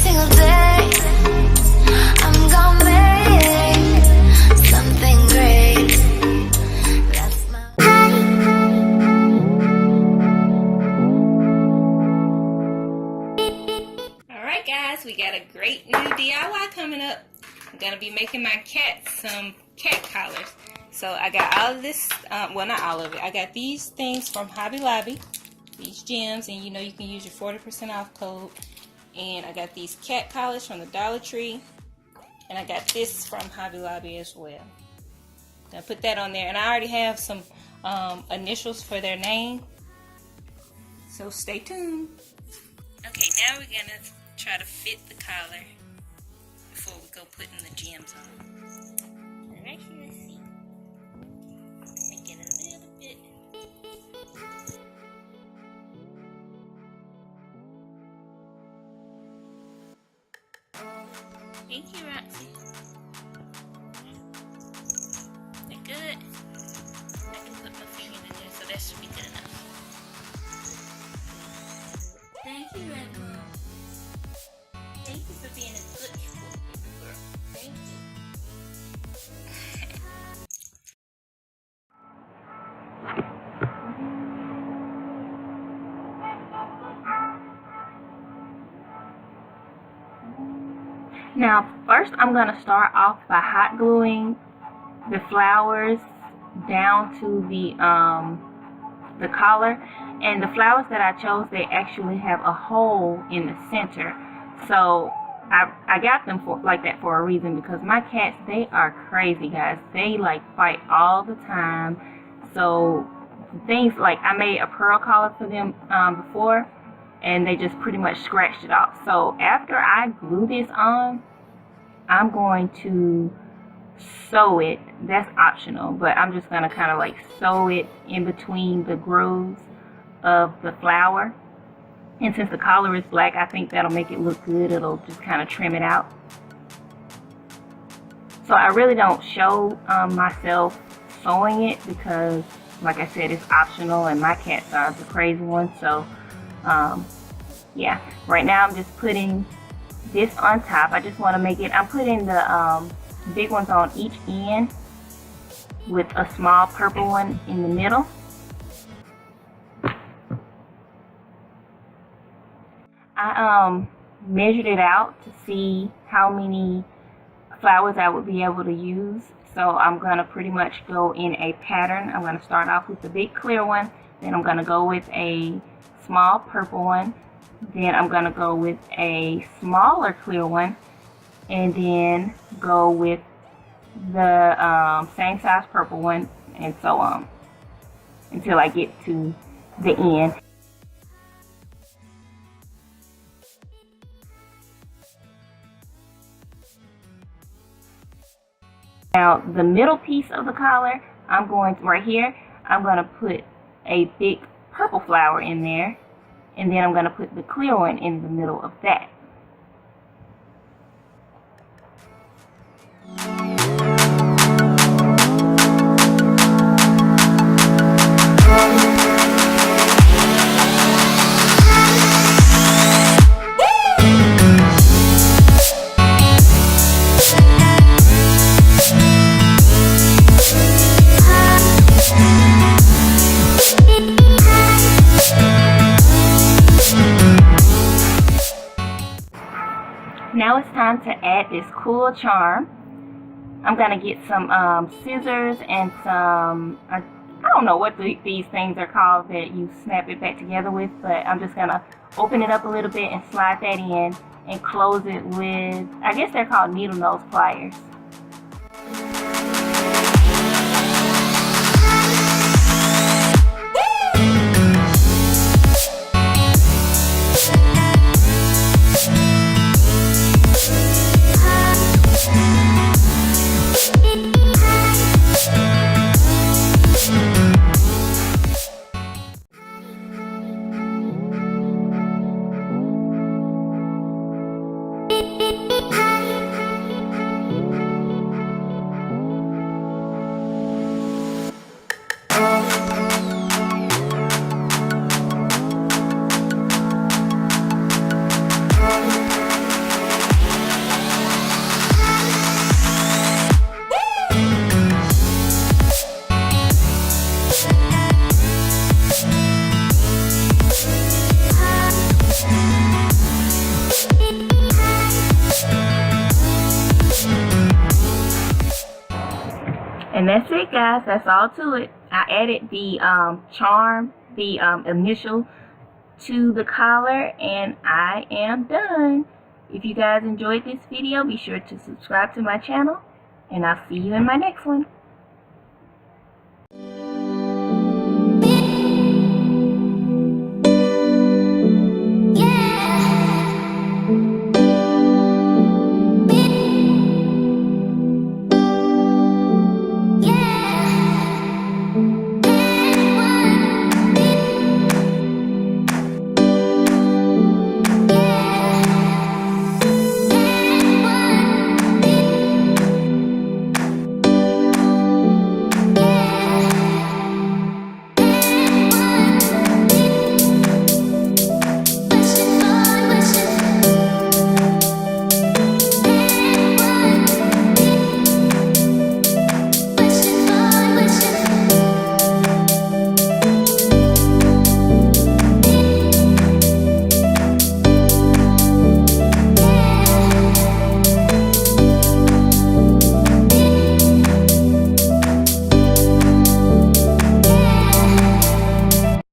single day I'm gonna make something great. That's my Alright guys, we got a great new DIY coming up. I'm going to be making my cat some cat collars. So I got all of this, well not all of it, I got these things from Hobby Lobby, these gems, and you know you can use your 40% off code. And I got these cat collars from the Dollar Tree, and I got this from Hobby Lobby as well. I'm going to put that on there, and I already have some initials for their name, so stay tuned. Okay, now we're going to try to fit the collar before we go putting the gems on. Right here, let's see. Make it a little bit. Thank you, Roxy. They're good. I can put my finger in there, so that should be good enough. Thank you, Red Mom. Thank you for being a good girl. Thank you. Now, first I'm going to start off by hot gluing the flowers down to the collar. And the flowers that I chose, they actually have a hole in the center. So I got them for like that for a reason, because my cats, they are crazy, guys. They like fight all the time. So things like, I made a pearl collar for them before, and they just pretty much scratched it off. So after I glue this on, I'm going to sew it. That's optional, but I'm just going to kind of like sew it in between the grooves of the flower. And since the collar is black, I think that'll make it look good. It'll just kind of trim it out. So I really don't show myself sewing it, because like I said, it's optional, and my cats are the crazy ones. So yeah, right now I'm just putting this on top. I just want to make it, I'm putting the big ones on each end with a small purple one in the middle. I measured it out to see how many flowers I would be able to use. So I'm going to pretty much go in a pattern. I'm going to start off with the big clear one, then I'm going to go with a small purple one, then I'm going to go with a smaller clear one, and then go with the same size purple one, and so on until I get to the end. Now the middle piece of the collar, I'm going to, right here, I'm going to put a big purple flower in there, and then I'm going to put the clear one in the middle of that. Now it's time to add this cool charm. I'm going to get some scissors and some, I don't know what these things are called that you snap it back together with, but I'm just going to open it up a little bit and slide that in and close it with, I guess they're called needle nose pliers. And that's it, guys. That's all to it. I added the charm, the initial to the collar, and I am done. If you guys enjoyed this video, be sure to subscribe to my channel, and I'll see you in my next one.